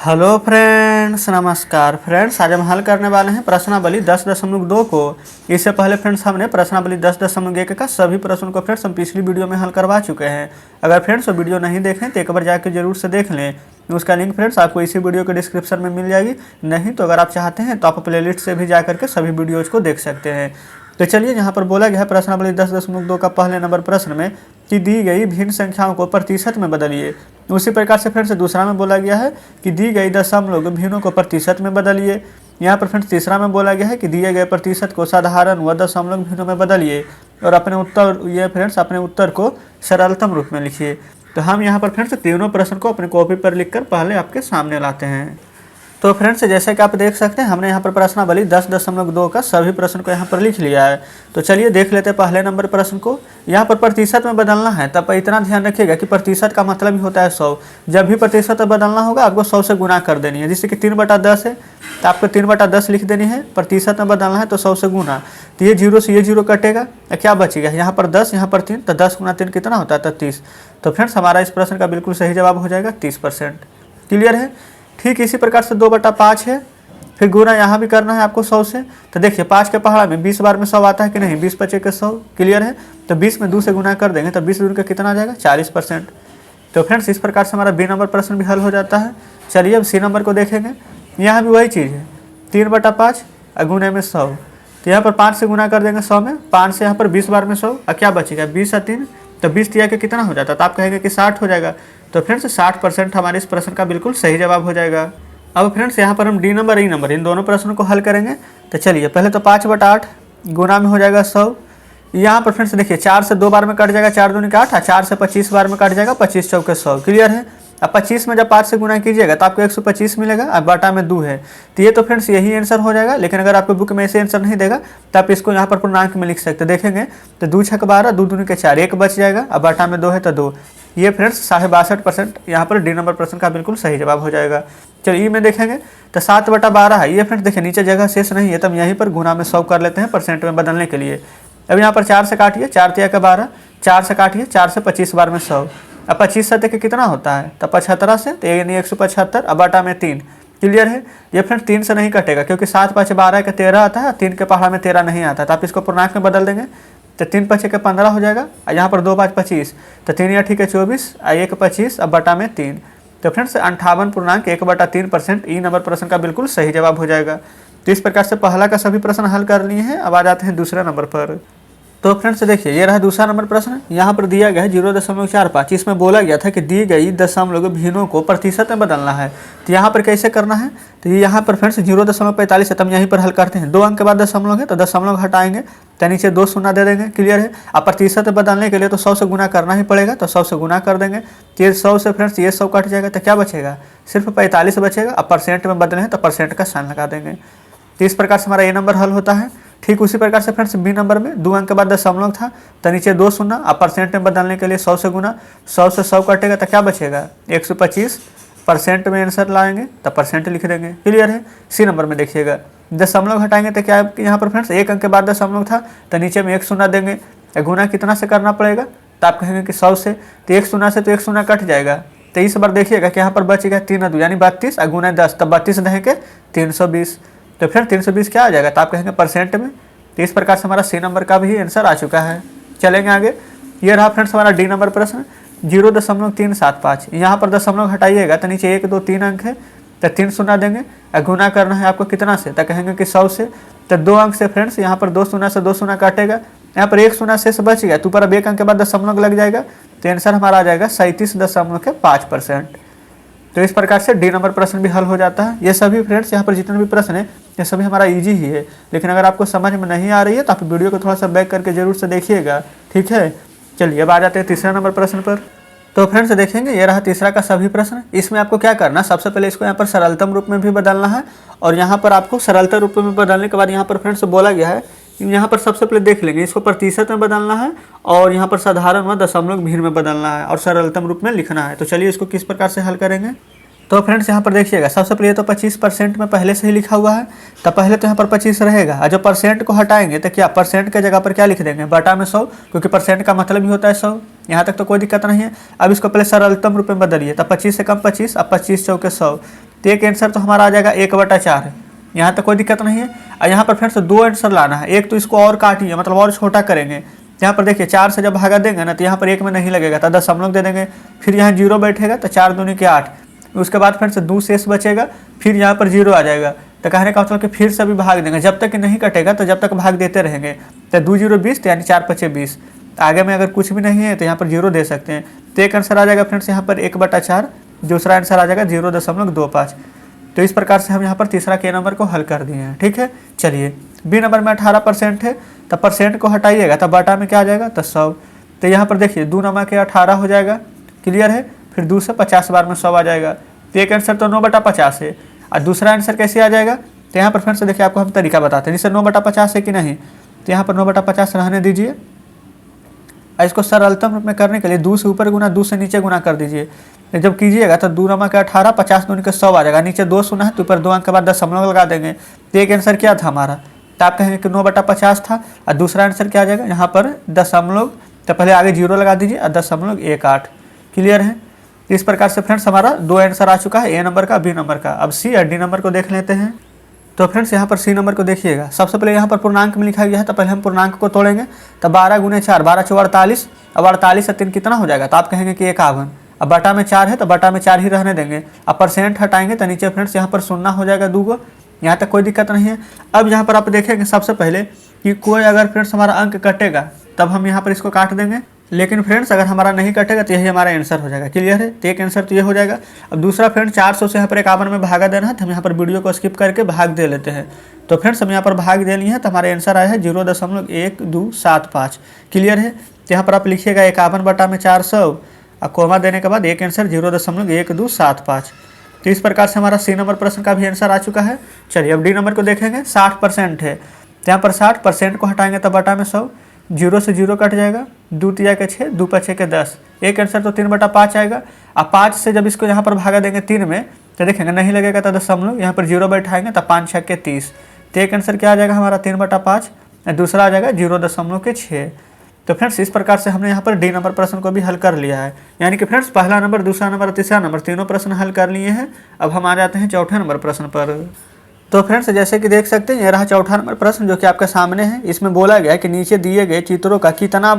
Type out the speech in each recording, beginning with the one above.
Hello friends, नमस्कार friends. आज हम हल करने वाले हैं प्रश्नावली 10.2 को। इससे पहले फ्रेंड्स हमने प्रश्नावली 10.1 का सभी प्रश्नों को फ्रेंड्स हम पिछली वीडियो में हल करवा चुके हैं। अगर फ्रेंड्स वो वीडियो नहीं देखें तो एक बार जाकर जरूर से देख लें। उसका लिंक फ्रेंड्स आपको इसी वीडियो के डिस्क्रिप्शन में मिल जाएगी। नहीं तो अगर आप चाहते हैं तो आप प्लेलिस्ट से भी जा करके सभी वीडियोज़ को देख सकते हैं। तो चलिए, यहाँ पर बोला गया है प्रश्नावली 10.2 का पहले नंबर प्रश्न में कि दी गई भिन्न संख्याओं को प्रतिशत में बदलिए। उसी प्रकार से फ्रेंड्स दूसरा में बोला गया है कि दी गई दशमलव भिन्नों को प्रतिशत में बदलिए। यहाँ पर फ्रेंड्स तीसरा में बोला गया है कि दिए गए प्रतिशत को साधारण व दशमलव भिन्नों में बदलिए और अपने उत्तर को सरलतम रूप में लिखिए। तो हम यहाँ पर फ्रेंड्स तीनों प्रश्न को अपने कॉपी पर लिखकर पहले आपके सामने लाते हैं। तो फ्रेंड्स जैसे कि आप देख सकते हैं, हमने यहाँ पर प्रश्नावली 10.2 का सभी प्रश्न को यहाँ पर लिख लिया है। तो चलिए देख लेते हैं पहले नंबर प्रश्न को। यहाँ पर प्रतिशत में बदलना है, तब इतना ध्यान रखिएगा कि प्रतिशत का मतलब ही होता है 100। जब भी प्रतिशत में बदलना होगा आपको 100 से गुना कर देनी है। जैसे कि 3/10 है तो आपको 3/10 लिख देनी है। प्रतिशत में बदलना है तो 100 से गुना। तो ये जीरो से ये जीरो कटेगा, क्या बचेगा? यहाँ पर 10, यहाँ पर 3, तो 10 गुना 3 कितना होता है? तो 30। तो फ्रेंड्स हमारा इस प्रश्न का बिल्कुल सही जवाब हो जाएगा 30%। क्लियर है? ठीक इसी प्रकार से 2/5 है, फिर गुना यहाँ भी करना है आपको 100 से। तो देखिए 5 के पहाड़ा में 20 बार में 100 आता है कि नहीं? 20 × 5 = 100। क्लियर है? तो 20 में 2 से गुना कर देंगे तो 20 दूनी का कितना आ जाएगा? 40%। तो फ्रेंड्स इस प्रकार से हमारा बी नंबर प्रश्न भी हल हो जाता है। चलिए अब सी नंबर को देखेंगे। यहाँ भी वही चीज़ है, 3/5 गुने में 100। तो यहाँ पर 5 से गुना कर देंगे 100 में, 5 से यहाँ पर 20 बार में 100, और क्या बचेगा? 20 और 3, तो 20 दिया के कितना हो जाता है? तो आप कहेंगे कि 60 हो जाएगा। तो फ्रेंड्स 60% हमारे इस प्रश्न का बिल्कुल सही जवाब हो जाएगा। अब फ्रेंड्स यहाँ पर हम D number E number in दोनों प्रश्नों को हल करेंगे। तो चलिए पहले तो 5/8 गुना में हो जाएगा 100। यहाँ पर फ्रेंड्स देखिए 4 से 2 बार में कट जाएगा, 4 दूनी का 8, 4 से 25 बार में कट जाएगा, 25 चौके 100। क्लियर है? अब 25 में जब 5 से गुना कीजिएगा तो आपको 125 मिलेगा, अब बाटा में 2 है। तो ये तो फ्रेंड्स यही आंसर हो जाएगा। लेकिन अगर आपको बुक में ऐसे आंसर नहीं देगा तो आप इसको यहाँ पर पूर्णांक में लिख सकते देखेंगे। तो 2 × 12, 2 दूनी के 4, 1 बच जाएगा, अब बाटा में 2 है तो 2। ये फ्रेंड्स 62.5% यहाँ पर डी नंबर प्रश्न का बिल्कुल सही जवाब हो जाएगा। चलिए ई में देखेंगे तो 7/12 है। ये फ्रेंड्स देखिए नीचे जगह शेष नहीं है, तो हम यहीं पर गुना में 100 कर लेते हैं परसेंट में बदलने के लिए। अब यहाँ पर 4 से काटिए, 4 × 3 = 12, 4 से काटिए, 4 से 25 बार में 100। अब 25 से देखिए कितना होता है? तो 75 से, तो यानी 175, अब बाटा में 3। क्लियर है? ये फ्रेंड्स 3 से नहीं कटेगा क्योंकि 7 × 5 = 12 का 13 आता है, 3 के पहाड़ा में 13 नहीं आता। तो आप इसको पूर्णांक में बदल देंगे तो 3 × 5 = 15 हो जाएगा, और यहाँ पर 2 × 5 = 25, तो 3 × 8 = 24, 1 × 25, अब बटा में 3। तो फ्रेंड्स 58.1/3% ई नंबर प्रश्न का बिल्कुल सही जवाब हो जाएगा। तो इस प्रकार से पहला का सभी प्रश्न हल कर लिए हैं। अब आ जाते हैं दूसरे नंबर पर। तो फ्रेंड्स देखिए ये रहा दूसरा नंबर प्रश्न। यहाँ पर दिया गया है 0.45। इसमें बोला गया था कि दी गई दशमलव भिन्नों को प्रतिशत में बदलना है। तो यहाँ पर कैसे करना है? तो यहाँ पर फ्रेंड्स 0.45 है, तो हम यहीं पर हल करते हैं। 2 अंक के बाद दशमलव है तो दशमलव हटाएंगे, तो नीचे 2 शून्य दे देंगे। क्लियर है? अब प्रतिशत में बदलने के लिए तो 100 से गुना करना ही पड़ेगा, तो 100 से गुना कर देंगे। तो ये 100 से फ्रेंड्स ये 100 कट जाएगा, तो क्या बचेगा? सिर्फ 45 बचेगा। अब परसेंट में बदले हैं तो परसेंट का साइन लगा देंगे। तो इस प्रकार से हमारा ए नंबर हल होता है। ठीक उसी प्रकार से फ्रेंड्स बी नंबर में 2 अंक के बाद दशमलव था, तो नीचे 2 शून्य। अब परसेंट में बदलने के लिए 100 से गुना, 100 से 100 कटेगा तो क्या बचेगा? 125। परसेंट में आंसर लाएंगे तो परसेंट लिख देंगे। क्लियर है? सी नंबर में देखिएगा दशमलव हटाएंगे तो क्या यहाँ पर फ्रेंड्स 1 अंक के बाद दशमलव था, तो नीचे में 1 शून्य देंगे। गुना कितना से करना पड़ेगा? तो आप कहेंगे कि 100 से, तो 1 शून्य से तो 1 शून्य कट जाएगा। तो इस बार देखिएगा कि यहाँ पर बचेगा 3 और 2 यानी 32, और गुना 10, तब 32 देंगे 320। तो फिर 320 क्या आ जाएगा? तो आप कहेंगे परसेंट में। तो इस प्रकार से हमारा सी नंबर का भी आंसर आ चुका है। चलेंगे आगे। ये रहा फ्रेंड्स हमारा डी नंबर प्रश्न 0.375। यहाँ पर दशमलव हटाइएगा तो नीचे 1 2 3 अंक है, तो 3 शून्य देंगे, और गुना करना है आपको कितना से? तो कहेंगे कि 100 से। तो 2 अंक से फ्रेंड्स यहाँ पर 2 शून्य से 2 शून्य काटेगा, यहाँ पर 1 शून्य शेष बच गया, तो ऊपर अब 1 अंक के बाद दशमलव लग जाएगा। तो आंसर हमारा आ जाएगा 37.5%। तो इस प्रकार से डी नंबर प्रश्न भी हल हो जाता है। ये सभी फ्रेंड्स यहाँ पर जितने भी प्रश्न है ये सभी हमारा इजी ही है। लेकिन अगर आपको समझ में नहीं आ रही है तो आप वीडियो को थोड़ा सा बैक करके जरूर से देखिएगा। ठीक है? चलिए अब आ जाते हैं तीसरा नंबर प्रश्न पर। तो फ्रेंड्स देखेंगे ये रहा तीसरा का सभी प्रश्न। इसमें आपको क्या करना, सबसे पहले इसको यहाँ पर सरलतम रूप में भी बदलना है, और यहाँ पर आपको सरलतम रूप में बदलने के बाद यहाँ पर फ्रेंड्स बोला गया है, यहाँ पर सबसे पहले देख लेंगे इसको प्रतिशत में बदलना है, और यहाँ पर साधारण व दशमलव भिन्न में बदलना है, और सरलतम रूप में लिखना है। तो चलिए इसको किस प्रकार से हल करेंगे। तो फ्रेंड्स यहाँ पर देखिएगा सबसे पहले तो 25% में पहले से ही लिखा हुआ है, तो पहले तो यहाँ पर 25 रहेगा, और जब परसेंट को हटाएंगे तो क्या परसेंट के जगह पर क्या लिख देंगे? बटा में 100, क्योंकि परसेंट का मतलब ही होता है 100। यहाँ तक तो कोई दिक्कत नहीं है। अब इसको पहले सरलतम रूप में बदलिए, तो 25 से कम 25, अब 25 चौके 100, तो एक आंसर तो हमारा आ जाएगा 1/4 है, यहाँ तक कोई दिक्कत नहीं है। और यहाँ पर फ्रेंड्स 2 आंसर लाना है, एक तो इसको और काटिए मतलब और छोटा करेंगे। यहाँ पर देखिए 4 से जब भागा देंगे ना तो यहाँ पर 1 में नहीं लगेगा तो दशमलव दे देंगे, फिर यहाँ 0 बैठेगा तो 4 दूनी के 8, उसके बाद फ्रेंड्स 2 शेष बचेगा, फिर यहाँ पर 0 आ जाएगा। तो कहने का मतलब कि फिर से भी भाग देंगे, जब तक कि नहीं कटेगा तो जब तक भाग देते रहेंगे। तो 2 0 20 यानी 4 5 20। आगे में अगर कुछ भी नहीं है तो यहाँ पर 0 दे सकते हैं। तो एक आंसर आ जाएगा फ्रेंड्स यहाँ पर 1/4, दूसरा आंसर आ जाएगा 0.25। तो इस प्रकार से हम यहाँ पर तीसरा के नंबर को हल कर दिए हैं। ठीक है, चलिए बी नंबर में 18% है, तो परसेंट को हटाइएगा तब बटा में क्या आ जाएगा तो 100। तो यहाँ पर देखिए 2 नमा के 18 हो जाएगा, क्लियर है। फिर 2 से 50 बार में 100 आ जाएगा। तो एक आंसर तो 9/50 है। और दूसरा आंसर कैसे आ जाएगा, तो यहाँ पर फ्रेंड्स देखिए आपको हम तरीका बताते हैं। जैसे 9/50 है कि नहीं, तो यहाँ पर 9/50 रहने दीजिए। और इसको सरलतम रूप में करने के लिए 2 से ऊपर गुना 2 से नीचे गुना कर दीजिए। जब कीजिएगा तो 2 नमा के 18, 50 दूनी के 100 आ जाएगा। नीचे 2 शून्य है तो ऊपर 2 अंक के बाद दशमलव लगा देंगे। तो एक आंसर क्या था हमारा, तो आप कहेंगे कि 9/50 था। और दूसरा आंसर क्या आ जाएगा, यहाँ पर दशमलव, तो पहले आगे 0 लगा दीजिए और 0.18। क्लियर है। इस प्रकार से फ्रेंड्स हमारा 2 आंसर आ चुका है, ए नंबर का, बी नंबर का। अब सी और डी नंबर को देख लेते हैं। तो फ्रेंड्स यहाँ पर सी नंबर को देखिएगा। सबसे पहले यहाँ पर पूर्णांक में लिखा गया है, तो पहले हम पूर्णांक को तोड़ेंगे। तो 12 × 4 12 × 48। अब 48 से 3 कितना हो जाएगा, तो आप कहेंगे कि 51। अब बटा में 4 है तो बटा में 4 ही रहने देंगे। अब परसेंट हटाएंगे तो नीचे फ्रेंड्स यहाँ पर शून्य हो जाएगा 2 गो। यहाँ तक कोई दिक्कत नहीं है। अब यहाँ पर आप देखेंगे सबसे पहले कि कोई अगर फ्रेंड्स हमारा अंक कटेगा तब हम यहाँ पर इसको काट देंगे, लेकिन फ्रेंड्स अगर हमारा नहीं कटेगा तो यही हमारा आंसर हो जाएगा। क्लियर है। तो एक आंसर तो ये हो जाएगा। अब दूसरा फ्रेंड्स 400 से यहाँ पर 51 में भागा देना है, तो हम यहाँ पर वीडियो को स्किप करके भाग दे लेते हैं। तो फ्रेंड्स हम यहाँ पर भाग दे लिए हैं, तो हमारा आंसर आया है 0.1275। क्लियर है। तो यहाँ पर आप लिखिएगा 51/400 और कोमा देने के बाद एक आंसर 0.1275। तो इस प्रकार से हमारा सी नंबर प्रश्न का भी आंसर आ चुका है। चलिए अब डी नंबर को देखेंगे। 60% है, तो यहाँ पर 60% को हटाएंगे तो बटा में 100, 0 से 0 कट जाएगा, 2 तिया के 6, 2 5 के 10। एक आंसर तो 3/5 आएगा। अब 5 से जब इसको यहाँ पर भागा देंगे 3 में तो देखेंगे नहीं लगेगा तो दशमलव, यहाँ पर 0 बैठाएंगे तो 5 6 के 30। तो एक आंसर क्या आ जाएगा हमारा 3/5, दूसरा आ जाएगा 0.6। तो फ्रेंड्स इस प्रकार से हमने यहाँ पर डी नंबर प्रश्न को भी हल कर लिया है। यानी कि फ्रेंड्स पहला नंबर, दूसरा नंबर, तीसरा नंबर तीनों प्रश्न हल कर लिए हैं। अब हम आ जाते हैं चौथे नंबर प्रश्न पर। तो फ्रेंड्स जैसे कि देख सकते हैं ये रहा चौथा नंबर प्रश्न जो कि आपके सामने है। इसमें बोला गया है कि नीचे दिए गए चित्रों का कितना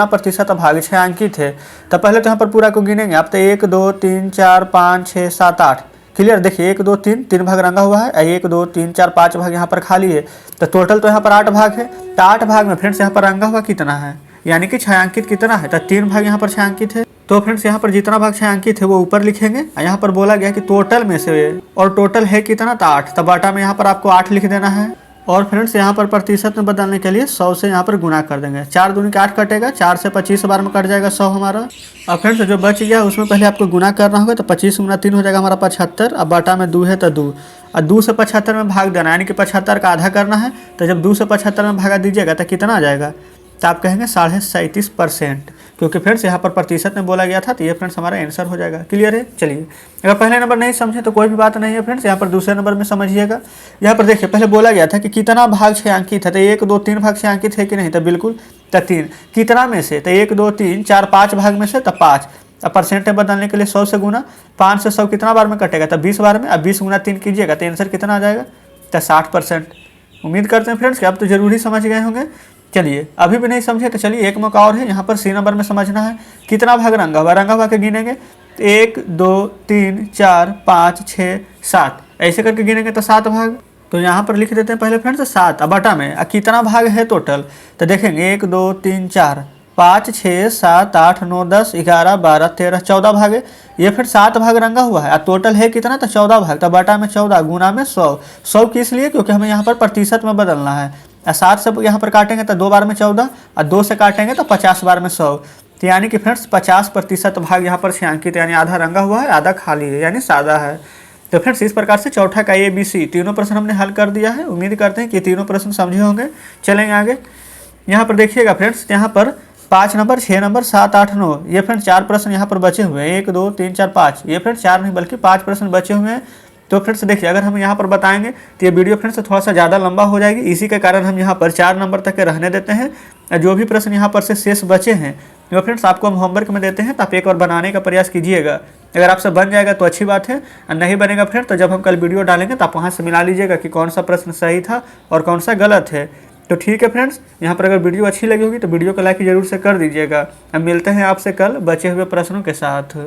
प्रतिशत भाग छायांकित है। तो पहले तो यहाँ पर पूरा को गिनेंगे आप। तो 1 2 3 4 5 6 7 8। क्लियर। देखिए 1 2 3 भाग रंगा हुआ है, 1 2 3 4 5 भाग यहाँ पर खाली है। तो टोटल तो यहाँ पर 8 भाग है। तो 8 भाग में फ्रेंड्स यहाँ पर रंगा हुआ कितना है, यानी कि छायांकित कितना है, तो 3 भाग यहाँ पर छायांकित है। तो फ्रेंड्स यहाँ पर जितना भाग छायांकित है वो ऊपर लिखेंगे। यहाँ पर बोला गया कि टोटल में से, और टोटल है कितना, तो 8। तो बाटा में यहाँ पर आपको 8 लिख देना है। और फ्रेंड्स यहाँ पर प्रतिशत में बदलने के लिए 100 से यहाँ पर गुना कर देंगे। 4 दूनी के 8 कटेगा, 4 से 25 बार में कट जाएगा 100 हमारा। और फ्रेंड्स जो बच गया उसमें पहले आपको गुना करना होगा। तो 25 × 3 हो जाएगा हमारा 75। अब बाटा में 2 है तो 2, और 2 से 75 में भाग देना, यानी कि 75 का आधा करना है। तो जब 2 से 75 में भागा दीजिएगा तो कितना आ जाएगा, तो आप कहेंगे 37.5%, क्योंकि फ्रेंड्स यहाँ पर प्रतिशत में बोला गया था। तो ये फ्रेंड्स हमारा आंसर हो जाएगा। क्लियर है। चलिए अगर पहले नंबर नहीं समझे तो कोई भी बात नहीं है फ्रेंड्स, यहाँ पर दूसरे नंबर में समझिएगा। यहाँ पर देखिए पहले बोला गया था कि कितना भाग छायांकित है, तो 1 2 3 भाग छायांकित है कि नहीं, तो बिल्कुल। तो 3 कितना में से, तो 1 2 3 4 5 भाग में से, तो 5। अब परसेंट में बदलने के लिए 100 से गुना, 5 से 100 कितना बार में कटेगा, तो 20 बार में। अब 20 × 3 कीजिएगा तो आंसर कितना आ जाएगा, तो 60%। उम्मीद करते हैं फ्रेंड्स कि आप तो जरूर ही समझ गए होंगे। चलिए अभी भी नहीं समझे तो चलिए एक मौका और है, यहाँ पर सी नंबर में समझना है। कितना भाग रंगा हुआ, रंगा हुआ के गिनेंगे। 1 2 3 4 5 6 7 ऐसे करके गिनेंगे तो 7 भाग। तो यहाँ पर लिख देते हैं पहले फ्रेंड्स 7। अब बटा में कितना भाग है टोटल, तो देखेंगे 1 2 3 4 5 6 7 8 9 10 11 12 13 14 भाग है। ये फिर 7 भाग रंगा हुआ है और टोटल है कितना, तो 14 भाग। तो बटा में 14 गुना में 100। 100 किस लिए, क्योंकि हमें यहाँ पर प्रतिशत में बदलना है। 7 से यहाँ पर काटेंगे तो 2 बार में 14, और 2 से काटेंगे तो 50 बार में 100। तो यानी कि फ्रेंड्स 50% भाग यहाँ पर छायांकित, यानी आधा रंगा हुआ है आधा खाली है, यानी सादा है। तो फ्रेंड्स इस प्रकार से चौथा का ABC तीनों प्रश्न हमने हल कर दिया है। उम्मीद करते हैं कि तीनों प्रश्न समझे होंगे। चलेंगे आगे। यहाँ पर देखिएगा फ्रेंड्स, यहाँ पर 5 नंबर 6 नंबर 7 8 9 ये फ्रेंड्स 4 प्रश्न यहाँ पर बचे हुए हैं। 1 2 3 4 5 ये फ्रेंड्स 4 नहीं बल्कि 5 प्रश्न बचे हुए हैं। तो फ्रेंड्स देखिए अगर हम यहाँ पर बताएंगे तो ये वीडियो फ्रेंड्स थोड़ा सा ज़्यादा लंबा हो जाएगी। इसी के कारण हम यहाँ पर 4 नंबर तक के रहने देते हैं। जो भी प्रश्न यहाँ पर से शेष बचे हैं वो फ्रेंड्स आपको हम होमवर्क में देते हैं, तो आप एक बार बनाने का प्रयास कीजिएगा। अगर आपसे बन जाएगा तो अच्छी बात है, और नहीं बनेगा फ्रेंड तो जब हम कल वीडियो डालेंगे तो आप वहाँ से मिला लीजिएगा कि कौन सा प्रश्न सही था और कौन सा गलत है। तो ठीक है फ्रेंड्स, यहाँ पर अगर वीडियो अच्छी लगी होगी तो वीडियो को लाइक जरूर से कर दीजिएगा। अब मिलते हैं आपसे कल बचे हुए प्रश्नों के साथ।